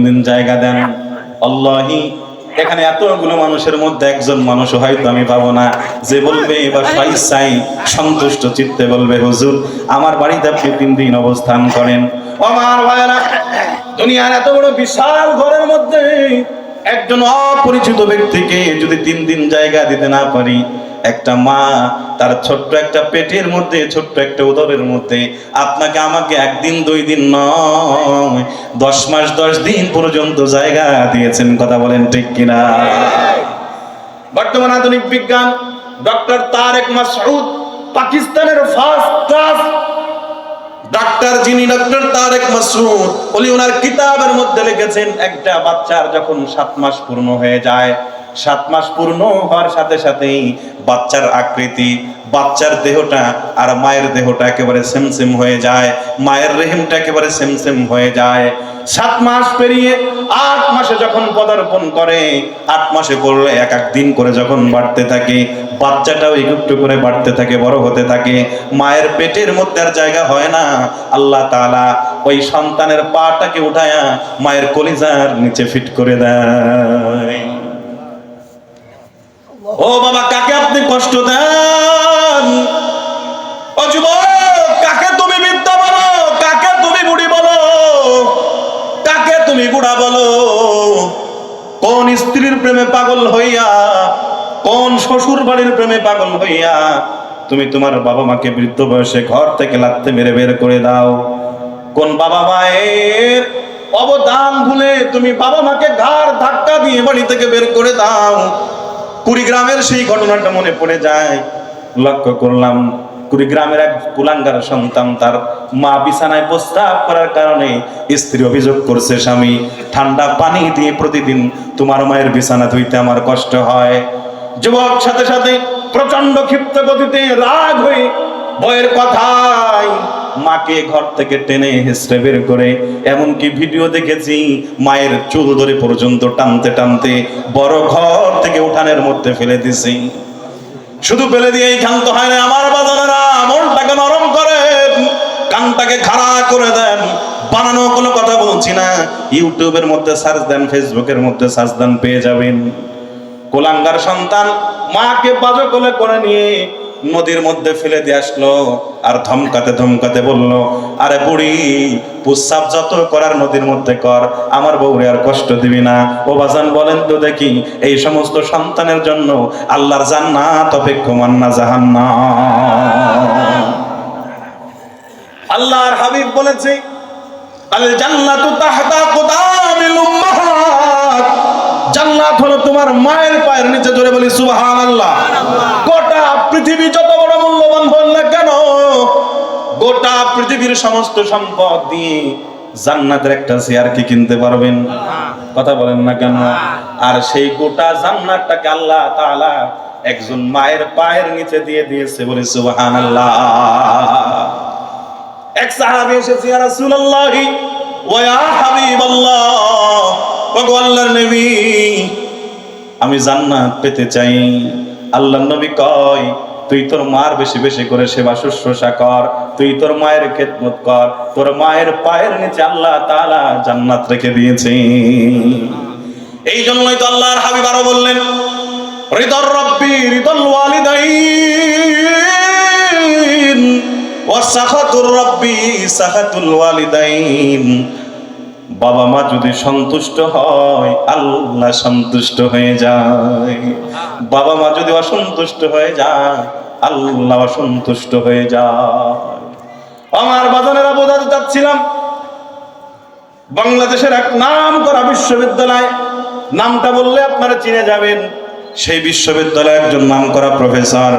দিন জায়গা দেন। আল্লাহি এখানে এতগুলো মানুষের মধ্যে একজন মানুষ হয়তো আমি পাবো না যে বলবে এবার স্বইচ্ছায় সন্তুষ্ট চিত্তে বলবে হুজুর আমার বাড়িতে আপনি 3 দিন অবস্থান করেন। আমার ভাইরা, দুনিয়ার এত বড় বিশাল ঘরের মধ্যে একজন অপরিচিত ব্যক্তিকে যদি 3 দিন জায়গা দিতে না পারি, একটা মা তার ছোট্ট একটা পেটের মধ্যে, ছোট্ট একটা উদরের মধ্যে আপনাকে আমাকে 1 দিন 2 দিন নয় 10 মাস 10 দিন পর্যন্ত জায়গা দিয়েছেন। কথা বলেন ঠিক কিনা? বর্তমান আধুনিক বিজ্ঞান ডক্টর তারেক মাসউদ, পাকিস্তানের ফার্স্ট ক্লাস ডাক্তার, যিনি ডক্টর তারেক মাসউদ, উনি ওনার কিতাবের মধ্যে লিখেছেন একটা বাচ্চার যখন 7 মাস পূর্ণ হয়ে যায়, 7 মাস পূর্ণ হওয়ার সাথে সাথেই বাচ্চার আকৃতি, বাচ্চার দেহটা আর মায়ের দেহটা একেবারে সেম সেম হয়ে যায়, মায়ের রেহেমটা একেবারে সেম সেম হয়ে যায়। 7 মাস পেরিয়ে 8 মাসে যখন পদার্পণ করে, 8 মাসে পড়লে এক এক দিন করে যখন বাড়তে থাকে, বাচ্চাটাও একটু করে বাড়তে থাকে, বড় হতে থাকে, মায়ের পেটের মধ্যে আর জায়গা হয় না। আল্লাহ তাআলা ওই সন্তানের পাটাকে উঠায়া মায়ের কলিজার নিচে ফিট করে দেয়। ও বাবা, কাকে আপনি কষ্ট দেন? ও যুবক, কাকে তুমি বৃদ্ধা বলো? কাকে তুমি বুড়ি বলো? কাকে তুমি বুড়া বলো? কোন স্ত্রীর প্রেমে পাগল হইয়া, কোন শ্বশুর বাড়ির প্রেমে পাগল হইয়া তুমি তোমার বাবা মাকে বৃদ্ধ বয়সে ঘর থেকে লাথি মেরে বের করে দাও? কোন বাবা মায়ের অবদান ভুলে তুমি বাবা মাকে ঘাড় ধাক্কা দিয়ে বাড়ি থেকে বের করে দাও? কুড়িগ্রামের সেই ঘটনাটা মনে পড়ে যায়। লক্ষ্য করলাম কুড়িগ্রামের এক কুলাঙ্গার সন্তান, তার মা বিছানায় প্রস্রাব করার কারণে স্ত্রী অভিযোগ করছে, স্বামী ঠান্ডা পানি দিয়ে প্রতিদিন তোমার মায়ের বিছানা ধুইতে আমার কষ্ট হয়। যুবক সাথে সাথে প্রচন্ড ক্ষিপ্ত গতিতে রাগ হয়ে বইয়ের কথায় মাকে ঘর থেকে টেনে হেসড়ে বের করে, এমনকি ভিডিও দেখেছি মায়ের চুল ধরে পর্যন্ত টানতে টানতে বড় ঘর থেকে উঠানের মধ্যে ফেলে দিছি। শুধু ফেলে দিয়েই ক্ষান্ত হয় না আমার বাজানেরা, মনটাকে নরম করেন, কানটাকে খাড়া করে দেন। বানানো কোনো কথা বলছি না, ইউটিউবের মধ্যে সার্চ দেন, ফেসবুকের মধ্যে সার্চ দেন, পেয়ে যাবেন। কোলাঙ্গার সন্তান মাকে বাজো কোলে করে নিয়ে নদীর মধ্যে ফেলে দিয়ে আসলো, আর ধমকাতে ধমকাতে বলল, আরে বুড়ি, প্রস্রাব যত করার নদীর মধ্যে কর, আমার বউরে আর কষ্ট দিবি না। ও বাজান বলেন তো দেখি, এই সমস্ত সন্তানের জন্য আল্লাহর জান্নাত অপেক্ষমান না জাহান্নাম? আল্লাহর হাবিব বলেছে, আল জান্নাতু তাহতা কুদামিল উম্মাহাত, জান্নাত হলো তোমার মায়ের পায়ের নিচে। ধরে বলি সুবহানাল্লাহ। গোটা পৃথিবী যত বড় মূল্যবান হল না কেন, গোটা পৃথিবীর সমস্ত সম্পদ দিয়ে জান্নাতের একটা চেয়ার কি কিনতে পারবেন? কথা বলেন না কেন? আর সেই গোটা জান্নাতটাকে আল্লাহ তাআলা একজন মায়ের পায়ের নিচে দিয়ে দিয়েছে। বলি সুবহানাল্লাহ। এক সাহাবী এসেছে, ইয়া রাসূলুল্লাহ ওয়া ইয়া হাবিবাল্লাহ, ওগো আল্লাহর নবী, আমি জান্নাত পেতে চাই। আল্লাহর নবী কয়, তুই তোর মার বেশি বেশি করে সেবা শুশ্রূষা কর, তুই তোর মায়ের খেদমত কর, তোর মায়ের পায়ের নিচে আল্লাহ তাআলা জান্নাত রেখে দিয়েছে। এই জন্যই তো আল্লাহর হাবিব আরো বললেন, রিদার রাব্বি রিদাল ওয়ালিদাইন ওয়া সাখাতুর রাব্বি সাখাতুল ওয়ালিদাইন। বাবা মা যদি সন্তুষ্ট হয়, আল্লাহ সন্তুষ্ট হয়ে যায়। বাবা মা যদি অসন্তুষ্ট হয়ে যায়, আল্লাহ অসন্তুষ্ট হয়ে যায়। আমার বাজানেরা, বোঝাতে চাচ্ছিলাম, বাংলাদেশের এক নাম করা বিশ্ববিদ্যালয়, নামটা বললে আপনারা চিনে যাবেন। সেই বিশ্ববিদ্যালয়ে একজন নাম করা প্রফেসর,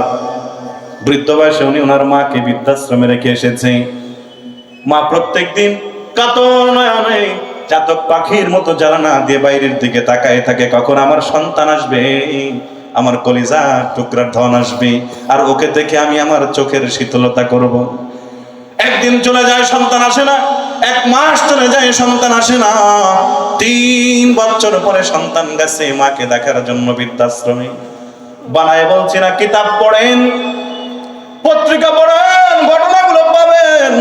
বৃদ্ধ বয়সে উনি ওনার মাকে বৃদ্ধাশ্রমে রেখে এসেছে। মা প্রত্যেকদিন কাতর নয়নে চাতক পাখির মতো জানালা দিয়ে বাইরের দিকে তাকায় থাকে, কখন আমার সন্তান আসবে, আমার কলিজা টুকরার ধন আসবে, আর ওকে দেখে আমি আমার চোখের শীতলতা করব। একদিন চলে যায়, সন্তান আসে না। 1 মাস চলে যায়, সন্তান আসে না। 3 বছর পরে সন্তান গেছে মাকে দেখার জন্য বৃদ্ধাশ্রমে। বানায় বলছি না, কিতাব পড়েন, পত্রিকা পড়েন, ঘটনাগুলো পাবেন।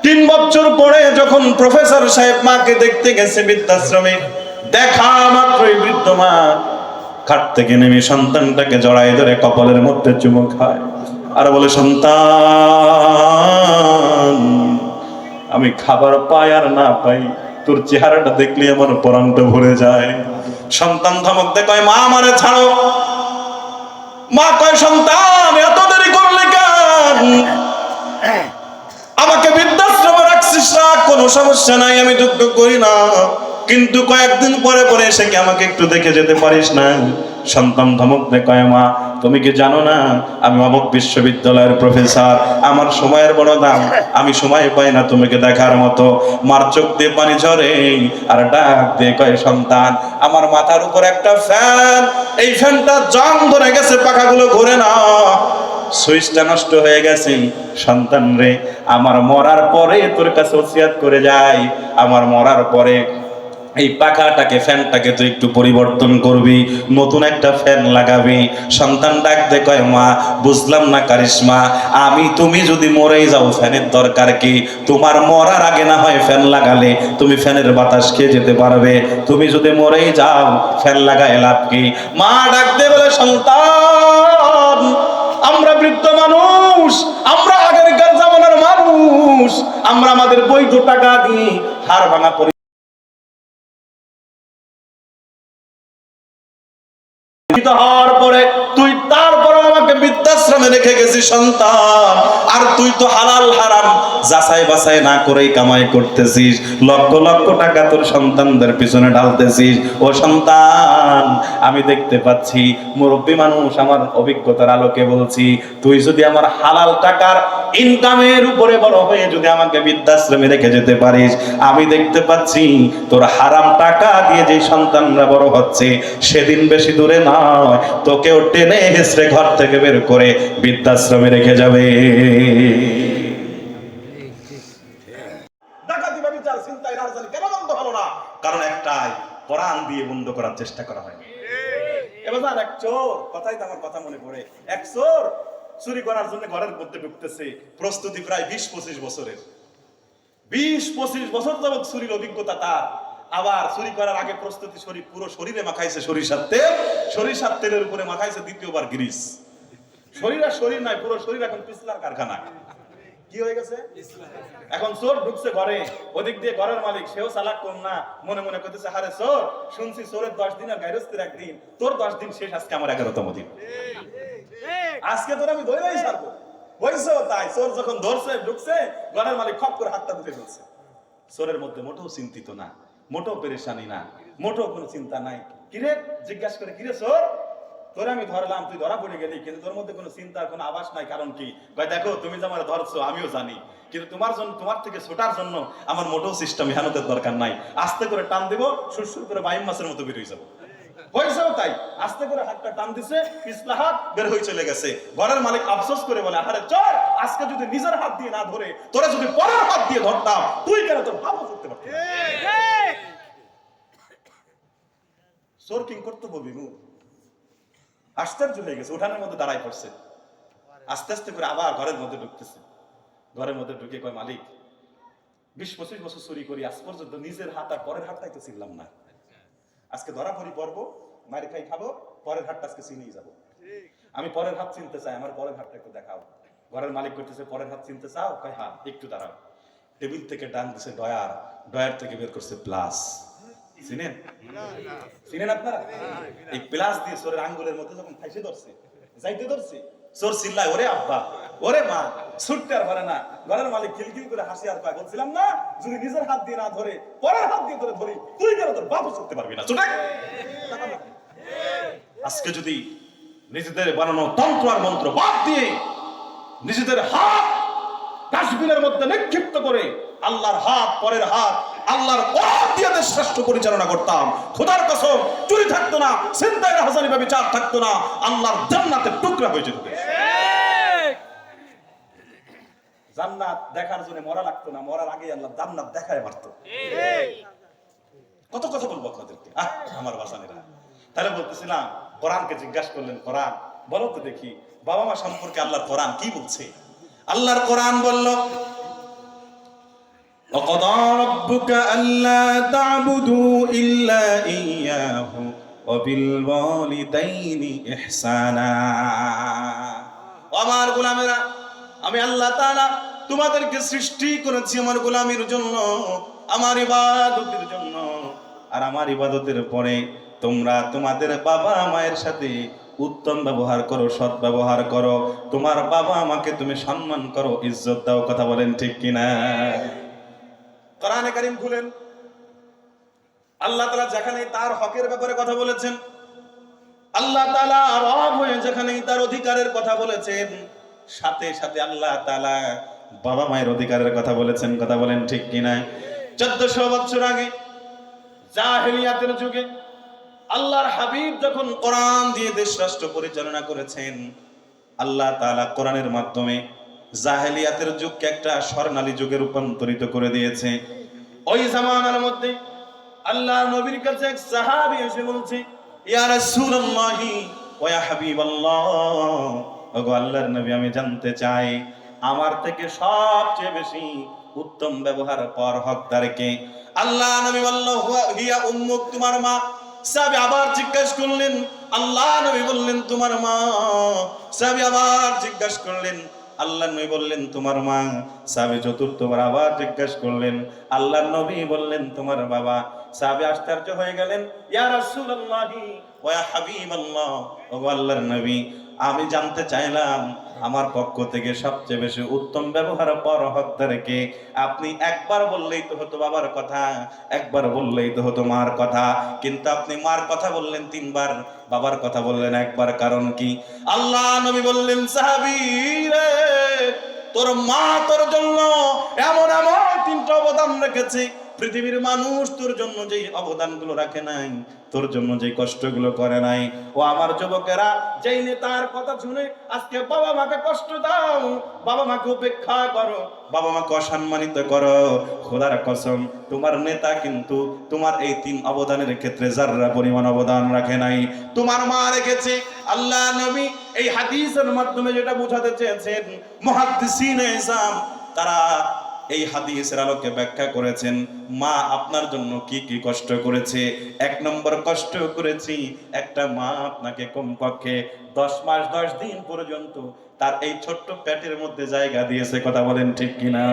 3 বছর পরে যখন প্রফেসর সাহেব মাকে দেখতে গেছে বৃদ্ধাশ্রমে, দেখা মাত্রই বৃদ্ধ মা খাট থেকে নেমে সন্তানটাকে জড়ায় ধরে কপালের মধ্যে চুমু খায় আর বলে, সন্তান, আমি খাবার পাই আর না পাই, তোর চেহারাটা দেখলে আমার পরাণটা ভরে যায়। সন্তান ধমক দেয়, কয়, মা আমারে ছাড়ো। মা কয়, সন্তান, এত দেরি করলে কেন? আমাকে বৃদ্ধাশ্রমে রাখছিস, রাখ, কোনো সমস্যা নাই, আমি দুঃখ করি না, কিন্তু কয়েকদিন পরে পরে এসে কি আমাকে একটু দেখে যেতে পারিস না? সন্তান ধমক দেয়, কয়, মা তুমি কি জানো না আমি অমুক বিশ্ববিদ্যালয়ের প্রফেসর, আমার সময়ের বড় দাম, আমি সময় পাই না তোমাকে দেখার মতো। মার চোখ দিয়ে পানি ঝরে আর ডাক দিয়ে কয়, সন্তান, আমার মাথার উপর একটা ফ্যান, এই ফ্যানটা জং ধরে গেছে, পাখাগুলো ঘুরে না, সুইচটা নষ্ট হয়ে গেছে। সন্তান রে, আমার মরার পরে তোর কাছে ওসিয়াত করে যাই, আমার মরার পরে এই পাখাটাকে, ফ্যানটাকে তুই একটু পরিবর্তন করবি, নতুন একটা ফ্যান লাগাবি। সন্তান ডাক দে, কয়, মা বুঝলাম না কারিশমা, তুমি যদি মরেই যাও ফ্যানের দরকার কি? তোমার মরার আগে না হয় ফ্যান লাগালে তুমি ফ্যানের বাতাস খেয়ে যেতে পারবে, তুমি যদি মরেই যাও ফ্যান লাগায় লাভ কি? মা ডাক দে বলে, সন্তান, আমরা বৃদ্ধ মানুষ, আমরা আগেরকার জামানার মানুষ, আমরা আমাদের বৈধ টাকা দিয়ে হাড় ভাঙা হওয়ার পরে তুই তারপর আমাকে বৃদ্ধাশ্রমে রেখে গেছিস সন্তান, আর তুই তো হালাল হারাম যাচাই বাছাই না করেই কামাই করতেছিস, লক্ষ লক্ষ টাকা তোর সন্তানদের পিছনে ঢালতেছিস। ও সন্তান, আমি দেখতে পাচ্ছি, মুরব্বী মানুষ, আমার অভিজ্ঞতার আলোকে বলছি, তুই যদি আমার হালাল টাকার ইনকামের উপরে বড় হয়ে যদি আমাকে বৃদ্ধাশ্রমে রেখে যেতে পারিস, আমি দেখতে পাচ্ছি তোর হারাম টাকা দিয়ে যে সন্তানরা বড় হচ্ছে সেদিন বেশি দূরে নয়, তোকেও টেনে হেসড়ে ঘর থেকে বের করে বৃদ্ধাশ্রমে রেখে যাবে। ডাকাতি ব্যভিচার চিন্তায় রাজধানী কেন বন্ধ হলো না? কারণ একটাই, কোরআন দিয়ে বন্ধ করার চেষ্টা করা হয়। এবার এক চোর, কথাই তো আমার কথা মনে পড়ে, এক চোর চুরি করার জন্য ঘরের মধ্যে ঢুকতেছে, প্রস্তুতি প্রায় 20-25 বছরের, 20-25 বছর যাবত চুরির অভিজ্ঞতা তার। আবার চুরি করার আগে প্রস্তুতি পুরো শরীরে মাখাইছে সরিষার তেল, সরিষার তেলের উপরে মাখাইছে দ্বিতীয়বার গ্রিস। শরীর আর শরীর নাই, পুরো শরীর এখন পিছলার কারখানা। কি হয়ে গেছে? এখন চোর ঢুকছে ঘরে, ওদিক দিয়ে ঘরের মালিক, সেও চালাক কম না, মনে মনে করতেছে, হারে চোর, শুনছি চোরের 10 দিন আর গায়রস্তির 1 দিন, তোর 10 দিন শেষ, আজকে আমার 11তম দিন, আজকে তোর আমি ধরেই ছাড়বো। হয়েছে তাই, চোর যখন ধরছে, ঢুকছে, ঘরের মালিক খপ করে হাতটা ধরে ফেলছে। চোরের মধ্যে মোটেও চিন্তিত না, মোটেও পেরেশানি না, মোটেও কোনো চিন্তা নাই। কিরে জিজ্ঞাসা করে, কিরে চোর, তোরে আমি ধরলাম, তুই ধরা পড়ে গেলি, কিন্তু তোর মধ্যে কোনো চিন্তার কোনো আভাস নাই, কারণ কি? ভাই দেখো, তুমি যে আমার ধরছো আমিও জানি, কিন্তু তোমার জন্য, তোমার থেকে ছোটার জন্য আমার মোটেও সিস্টেম মেহনতের দরকার নাই, আস্তে করে টান দিব, সুরসুর করে বাইম মাছের মতো বের হয়ে যাবো। হয়েছেও তাই, আস্তে করে হাতটা টান দিছে, পিছলা হাত বের হয়ে চলে গেছে। ঘরের মালিক আফসোস করে বলে, আরে চোর, আজকে যদি নিজের হাত দিয়ে না ধরে তোরা যদি পরের হাত দিয়ে ধরতাম, তুই কেন তোর ভাবও করতে পারতি? চোর কিং কর্তব্য বিমূঢ়, আশ্চর্য হয়ে গেছে, উঠানের মধ্যে দাঁড়ায় পড়ছে, আস্তে আস্তে করে আবার ঘরের মধ্যে ঢুকতেছে। ঘরের মধ্যে ঢুকে কয়, মালিক, 20-25 বছর চুরি করি, আজ পর্যন্ত নিজের হাত আর পরের হাতটাই তো চিনলাম না, আজকে ধরা পড়ি পড়বো, মারি খাই খাবো, পরের হাতটা আজকে চিনেই যাবো। আমি পরের হাত চিনতে চাই, আমার পরের হাতটা একটু দেখাও। ঘরের মালিক করতেছে, পরের হাত চিনতে চাও? কয় হ্যাঁ, একটু দাঁড়াও। টেবিল থেকে ডান দিছে ডয়ার, ডয়ার থেকে বের করছে প্লাস। চিনেন? চিনেন আপনারা? এই প্লাস দিয়ে চোরের আঙ্গুলের মধ্যে যখন ফাইসে ধরছে, যাইতে ধরছে, চোর চিল্লায়, ওরে আব্বা, ওরে মা, ছুটতে আর পারে না। ঘরের মালিক খিলখিল করে হাসি আর কয়, বলছিলাম না, যদি নিজের হাত দিয়ে না ধরে পরের হাত দিয়ে ধরে ধরি, তুই কেন তোর বাপও ছুটতে পারবি না। ছুটে আজকে যদি নিজেদের বানানো তন্ত্র আর মন্ত্র বাদ দিয়ে নিজেদের হাত ডাস্টবিনের মধ্যে নিক্ষিপ্ত করে আল্লাহর হাত, পরের হাত, আল্লাহর কোরআন দিয়ে দেশ রাষ্ট্র পরিচালনা করতাম, খোদার কসম চুরি থাকতো না, ছিনতাই রাহাজানি ব্যভিচার থাকতো না, আল্লাহর জান্নাতের টুকরা হয়ে যেত। জান্নাত দেখার জন্য মরা লাগতো না, মরার আগে আল্লাহ জান্নাত দেখায় মারতো। কত কথা বলবো আপনাদেরকে, আমার বাসানেরা। তাহলে বলতেছিলাম, কোরআনকে জিজ্ঞাসা করলেন, কোরআন বলো তো দেখি, বাবা মা সম্পর্কে আল্লাহর কোরআন কি বলছে? আল্লাহর কোরআন বলল, وقضى ربك ألا تعبدوا إلا إياه وبالوالدين إحسانا আমার গোলামেরা আমি আল্লাহ তাআলা তোমাদেরকে সৃষ্টি করেছি আমার গোলামির জন্য আমার ইবাদতের জন্য আর আমার ইবাদতের পরে তোমরা তোমাদের বাবা মায়ের সাথে উত্তম ব্যবহার করো সৎ ব্যবহার করো তোমার বাবা মাকে তুমি সম্মান করো ইজ্জত দাও কথা বলেন ঠিক কিনা কোরআনে কারীম খুলেন আল্লাহ তাআলা যেখানে তার হকের ব্যাপারে কথা বলেছেন আল্লাহ তাআলা রব হয়ে যেখানে তার অধিকারের কথা বলেছেন সাথে সাথে আল্লাহ তাআলা বাবা মায়ের অধিকারের কথা বলেছেন কথা বলেন ঠিক কিনা 1400 বছর আগে জাহেলিয়াতের যুগে আল্লাহর হাবিব যখন কোরআন দিয়ে দেশ রাষ্ট্র পরিচালনা করেছেন আল্লাহ তাআলা কোরআনের মাধ্যমে জাহেলিয়াতের যুগকে একটা স্বর্ণালী যুগে রূপান্তরিত করে দিয়েছে ওই জামানার মধ্যে আল্লাহর নবীর কাছে এক সাহাবী এসে বলছে ইয়া রাসূলুল্লাহি ওয়া ইয়া হাবিবাল্লাহ ওগো আল্লাহর নবী আমি জানতে চাই আমার থেকে সবচেয়ে বেশি উত্তম ব্যবহার পর হকদার কে আল্লাহ নবী বলল হিয়া উম্মুক তোমার মা সাহাবী আবার জিজ্ঞাসা করলেন আল্লাহ নবী বললেন তোমার মা সাহাবী আবার জিজ্ঞাসা করলেন আল্লাহ নবী বললেন তোমার মা সাহাবী চতুর্থবার আবার জিজ্ঞাসা করলেন আল্লাহ নবী বললেন তোমার বাবা সাহাবী আশ্চর্য হয়ে গেলেন ইয়া রাসূলুল্লাহি ওয়া ইয়া হাবিবাল্লাহ ওগো আল্লাহর নবী আমি জানতে চাইলাম আমার পক্ষ থেকে সবচেয়ে বেশি উত্তম ব্যবহার পর হকদার কে আপনি একবার বললেই তো হতো বাবার কথা একবার বললেই তো হতো মার কথা কিন্তু আপনি মার কথা বললেন তিনবার বাবার কথা বললেন একবার কারণ কি আল্লাহ নবী বললেন সাহাবী রে তোর মা তোর জন্য এমন এমন তিনটা অবদান রেখেছে পৃথিবীর মানুষ তোর জন্য যেই অবদানগুলো রাখে নাই তোর জন্য যেই কষ্টগুলো করে নাই ও আমার যুবকেরা যেই নেতার কথা শুনে আজকে বাবা মাকে কষ্ট দাও বাবা মাকে উপেক্ষা করো বাবা মাকে অসম্মানিত করো খোদার কসম তোমার নেতা কিন্তু তোমার এই তিন অবদানের ক্ষেত্রে যাররা পরিমাণ অবদান রাখে নাই তোমার মা রেখেছে আল্লাহ নবী এই হাদিসের মাধ্যমে যেটা বোঝাতে চেয়েছেন মুহাদ্দিসিনে ইসলাম তারা এই হাদিসের আলোকে ব্যাখ্যা করেছেন মা আপনার জন্য কি কি কষ্ট করেছে এক নম্বর কষ্ট করেছি একটা মা আপনাকে কমপক্ষে 10 মাস 10 দিন পর্যন্ত তার এই ছোট্ট পেটের মধ্যে জায়গা দিয়েছে কথা বলেন ঠিক কিনা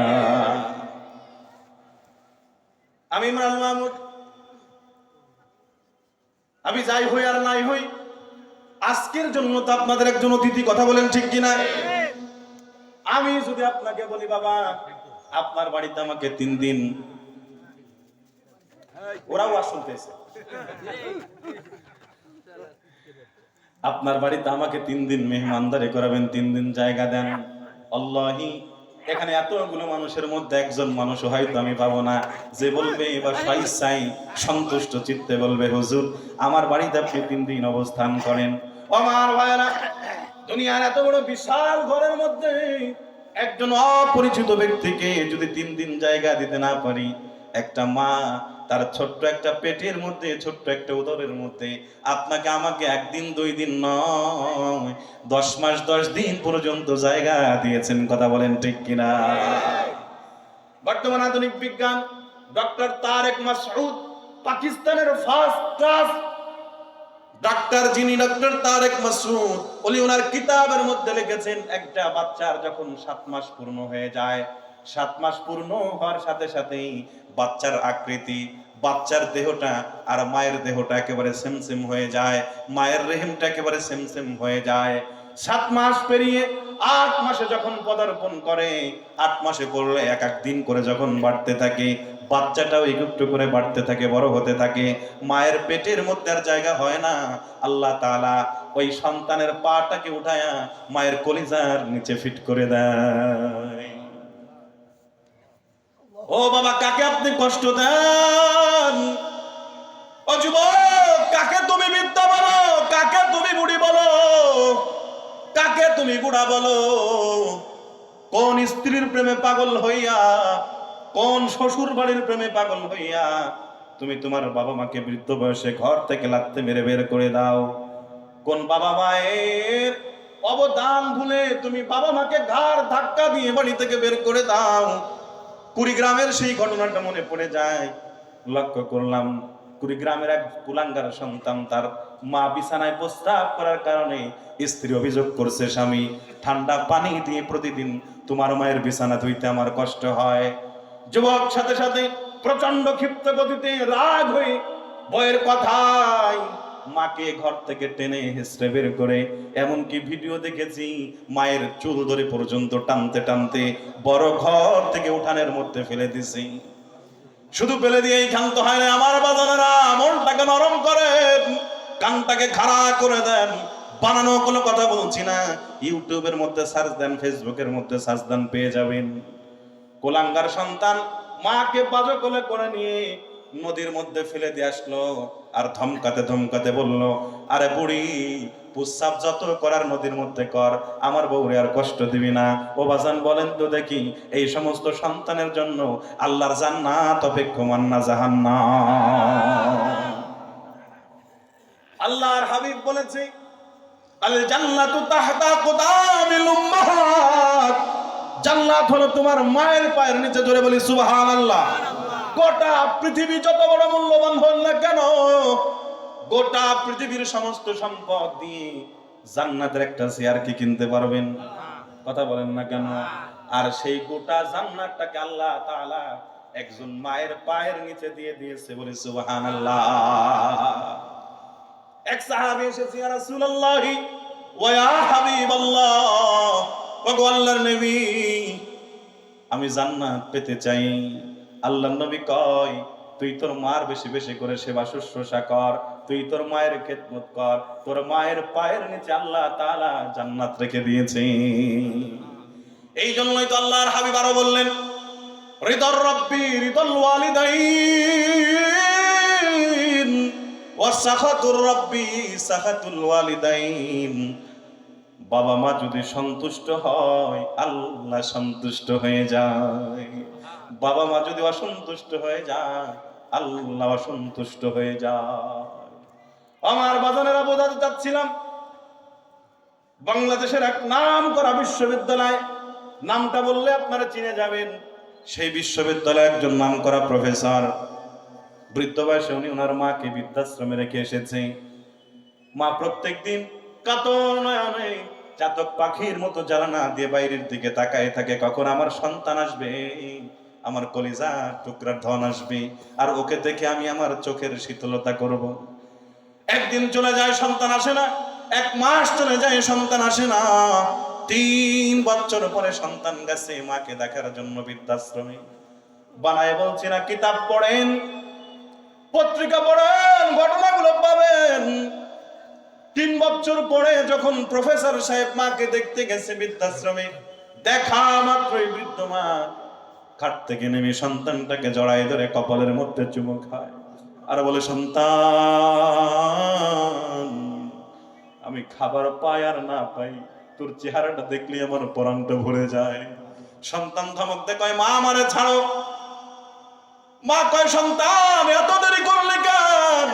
আমি ইমরান মাহমুদ আমি যাই হই আর নাই হই আজকের জন্য তো আপনাদের একজন অতিথি কথা বলেন ঠিক কিনা আমি যদি আপনাকে বলি বাবা আপনার বাড়িতে আমাকে 3 দিন ওরাও শুনতেছে আপনার বাড়িতে আমাকে 3 দিন মেহমানদারি করাবেন 3 দিন জায়গা দেন আল্লাহি এখানে এতগুলো মানুষের মধ্যে একজন মানুষ হয়তো আমি পাবো না যে বলবে এবার স্বইচ্ছায় সন্তুষ্ট চিত্তে বলবে হুজুর আমার বাড়িতে আপনি 3 দিন অবস্থান করেন আমার ভাইরা দুনিয়ার এত বড় বিশাল ঘরের মধ্যে একজন অপরিচিত ব্যক্তিকে যদি 3 দিন জায়গা দিতে না পারি একটা মা তার ছোট্ট একটা পেটের মধ্যে ছোট্ট একটা উদরের মধ্যে আপনাকে আমাকে 1 দিন 2 দিন নয় 10 মাস 10 দিন পর্যন্ত জায়গা দিয়েছেন কথা বলেন ঠিক কিনা বর্তমান আধুনিক বিজ্ঞান ডক্টর তারেক মাসউদ পাকিস্তানের ফার্স্ট ক্লাস ডাক্তার যিনি ডক্টর তারেক মাসউদ উনি ওনার কিতাবের মধ্যে লিখেছেন একটা বাচ্চার যখন 7 মাস পূর্ণ হয়ে যায় 7 মাস পূর্ণ হওয়ার সাথে সাথেই বাচ্চার আকৃতি বাচ্চার দেহটা আর মায়ের দেহটা একেবারে সেম সেম হয়ে যায় মায়ের রেহেমটা একেবারে সেম সেম হয়ে যায় 7 মাস পেরিয়ে 8 মাসে যখন পদার্পণ করে 8 মাসে করলে এক এক দিন করে যখন বাড়তে থাকে বাচ্চাটাও একটু করে বাড়তে থাকে বড় হতে থাকে মায়ের পেটের মধ্যে আর জায়গা হয় না আল্লাহ তাআলা ওই সন্তানের পাটাকে উঠায়া মায়ের কলিজার নিচে ফিট করে দেয় ও বাবা কাকে আপনি কষ্ট দেন ও যুবক কাকে তুমি বিদ্যা বলো কাকে তুমি বুড়ি বলো কাকে তুমি বুড়া বলো কোন স্ত্রীর প্রেমে পাগল হইয়া কোন শ্বশুর বাড়ির প্রেমে পাগল হইয়া তুমি তোমার বাবা মাকে বৃদ্ধ বয়সে ঘর থেকে লাথি মেরে বের করে দাও কোন বাবা মায়ের অবদান ভুলে তুমি বাবা মাকে ঘাড় ধাক্কা দিয়ে বাড়ি থেকে বের করে দাও কুড়িগ্রামের সেই ঘটনাটা মনে পড়ে যায়। লক্ষ্য করলাম কুড়িগ্রামের এক কুলাঙ্গার সন্তান, তার মা বিছানায় প্রস্রাব করার কারণে স্ত্রী অভিযোগ করছে, স্বামী ঠান্ডা পানি দিয়ে প্রতিদিন তোমার মায়ের বিছানা ধুইতে আমার কষ্ট হয়। যুবক সাথে সাথে প্রচন্ড ক্ষিপ্ত গতিতে রাগ হয়ে বইয়ের কথায় মাকে ঘর থেকে টেনে হেসড়ে বের করে, এমনকি ভিডিও দেখেছি মায়ের চুল ধরে পর্যন্ত টানতে টানতে বড় ঘর থেকে উঠানের মধ্যে ফেলে দিছি। শুধু ফেলে দিয়েই ক্ষান্ত হয় না, আমার বাজানেরা মনটাকে নরম করেন, কানটাকে খাড়া করে দেন। বানানো কোনো কথা বলছি না, ইউটিউবের মধ্যে সার্চ দেন, ফেসবুকের মধ্যে সার্চ দেন, পেয়ে যাবেন। কোলাঙ্গার সন্তান মাকে বাজো কোলে করে নিয়ে নদীর মধ্যে ফেলে দিয়ে আসলো, আর ধমকাতে ধমকাতে বলল, আরে বুড়ি, প্রস্রাব যত করার নদীর মধ্যে কর, আমার বউরে আর কষ্ট দিবি না। ও বাজান বলেন তো দেখি, এই সমস্ত সন্তানের জন্য আল্লাহর জান্নাত অপেক্ষমান না জাহান্নাম? আল্লাহর হাবিব বলেছে, আল জান্নাতু তাহতা কুদামিল উম্মাহাত, জান্নাত হলো তোমার মায়ের পায়ের নিচে। জোরে বলি সুবহানাল্লাহ। গোটা পৃথিবী যত বড় মূল্যবান হোক না কেন, গোটা পৃথিবীর সমস্ত সম্পদ দিয়ে জান্নাতের একটা চেয়ার কি কিনতে পারবেন? কথা বলেন না কেন? আর সেই গোটা জান্নাতটাকে আল্লাহ তাআলা একজন মায়ের পায়ের নিচে দিয়ে দিয়েছে। বলি সুবহানাল্লাহ। এক সাহাবী এসেছে, ইয়া রাসূলুল্লাহি ওয়া ইয়া হাবিবাল্লাহ, ওগো আল্লাহর নবী, আমি জান্নাত পেতে চাই। আল্লাহর নবী কয়, তুই তোর মার বেশি বেশি করে সেবা শুশ্রূষা কর, তুই তোর মায়ের খেদমত কর, তোর মায়ের পায়ের নিচে আল্লাহ তাআলা জান্নাত রেখে দিয়েছে। এই জন্যই তো আল্লাহর হাবিব আরো বললেন, রিদর রব্বি রিদল ওয়ালিদাইন ওয়া সাখাতুর রব্বি সাখাতুল ওয়ালিদাইন। বাবা মা যদি সন্তুষ্ট হয়, আল্লাহ সন্তুষ্ট হয়ে যায়। বাবা মা যদি অসন্তুষ্ট হয়ে যায়, আল্লাহ অসন্তুষ্ট হয়ে যায়। আমার বাজানেরা বোঝাতে চাচ্ছিলাম, বাংলাদেশের এক নাম করা বিশ্ববিদ্যালয়, নামটা বললে আপনারা চিনে যাবেন। সেই বিশ্ববিদ্যালয়ে একজন নাম করা প্রফেসর, বৃদ্ধ বয়সে উনি ওনার মাকে বৃদ্ধাশ্রমে রেখে এসেছে। মা প্রত্যেকদিন কাতর নয়নে চাতক পাখির মতো জানালা দিয়ে বাইরের দিকে তাকায় থাকে, কখন আমার সন্তান আসবে, আমার কলিজার টুকরার ধন আসবে, আর ওকে দেখে আমি আমার চোখের শীতলতা করব। একদিন চলে যায়, সন্তান আসে না। এক মাস চলে যায়, সন্তান আসে না। 3 বছর পরে সন্তান গেছে মাকে দেখার জন্য বৃদ্ধাশ্রমে। বানায় বলছি না, কিতাব পড়েন, পত্রিকা পড়েন, ঘটনাগুলো পাবেন। 3 বছর পরে যখন প্রফেসর সাহেব মাকে দেখতে গেছে বৃদ্ধাশ্রমে, দেখা মাত্রই বৃদ্ধ মা খাট থেকে নেমে সন্তানটাকে জড়ায় ধরে কপালের মধ্যে চুমু খায়, আর বলে, সন্তান, আমি খাবার পাই আর না পাই, তোর চেহারাটা দেখলে আমার পরাণটা ভরে যায়। সন্তান ধমক দেয়, কয়, মা আমারে ছাড়ো। মা কয়, সন্তান এত দেরি করলে কেন?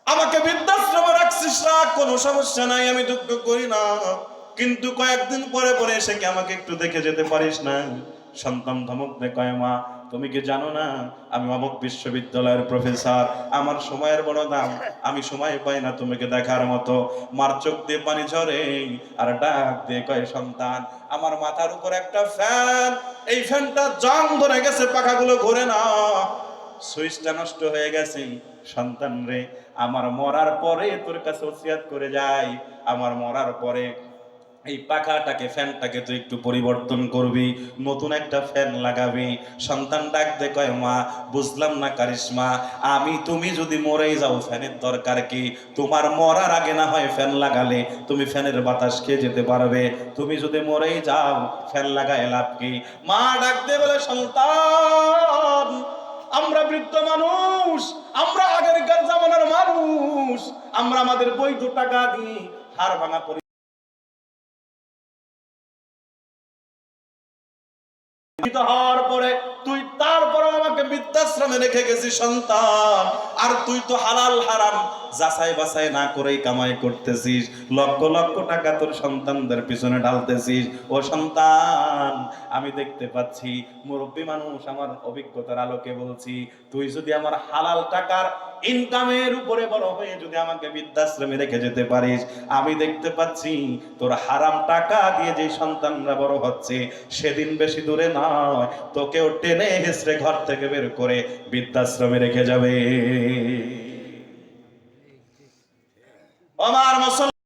আমাকে বৃদ্ধাশ্রমে রাখছিস, রাখ, কোনো সমস্যা নাই, আমি দুঃখ করি না, কিন্তু কয়েকদিন পরে পরে এসে কি আমাকে একটু দেখে যেতে পারিস না? সন্তান ধমক দেয়, কয়, মা তুমি কি জানো না আমি অমুক বিশ্ববিদ্যালয়ের প্রফেসর, আমার সময়ের বড় দাম, আমি সময় পাই না তোমাকে দেখার মতো। মার চোখ দিয়ে পানি ঝরে, আর ডাক দিয়ে কয়, সন্তান, আমার মাথার উপর একটা ফ্যান, এই ফ্যানটা জং ধরে গেছে, পাখাগুলো ঘোরে না, সুইচটা নষ্ট হয়ে গেছে। সন্তান রে, আমার মরার পরে তোর কাছে ওসিয়াত করে যাই, আমার মরার পরে এই পাখাটাকে, ফ্যানটাকে তুই একটু পরিবর্তন করবি, নতুন একটা ফ্যান লাগাবি। সন্তান ডাক দে, কয়, মা বুঝলাম না কারিশমা, আমি তুমি যদি মরেই যাও ফ্যানের দরকার কি? তোমার মরার আগে না হয় ফ্যান লাগালে তুমি ফ্যানের বাতাস খেয়ে যেতে পারবে, তুমি যদি মরেই যাও ফ্যান লাগায় লাভ কি? মা ডাক দে বলে, সন্তান, আমরা বৃদ্ধ মানুষ, আমরা আগেরকার জামানার মানুষ, আমরা আমাদের বৈধ টাকা দিয়ে হাড় ভাঙা হওয়ার পরে তুই তারপর আমাকে বৃদ্ধাশ্রমে রেখে গেছিস সন্তান, আর তুই তো হালাল হারাম যাচাই বাছাই না করেই কামাই করতেছিস, লক্ষ লক্ষ টাকা তোর সন্তানদের পিছনে ঢালতেছিস। ও সন্তান, আমি দেখতে পাচ্ছি, মুরব্বী মানুষ, আমার অভিজ্ঞতার আলোকে বলছি, তুই যদি আমার হালাল টাকার ইনকামের উপরে বড় হয়ে যদি আমাকে বৃদ্ধাশ্রমে রেখে যেতে পারিস, আমি দেখতে পাচ্ছি তোর হারাম টাকা দিয়ে যে সন্তানরা বড় হচ্ছে, সেদিন বেশি দূরে নয়, তোকেও টেনে হেসড়ে ঘর থেকে বের করে বৃদ্ধাশ্রমে রেখে যাবে। আমার মুসলমান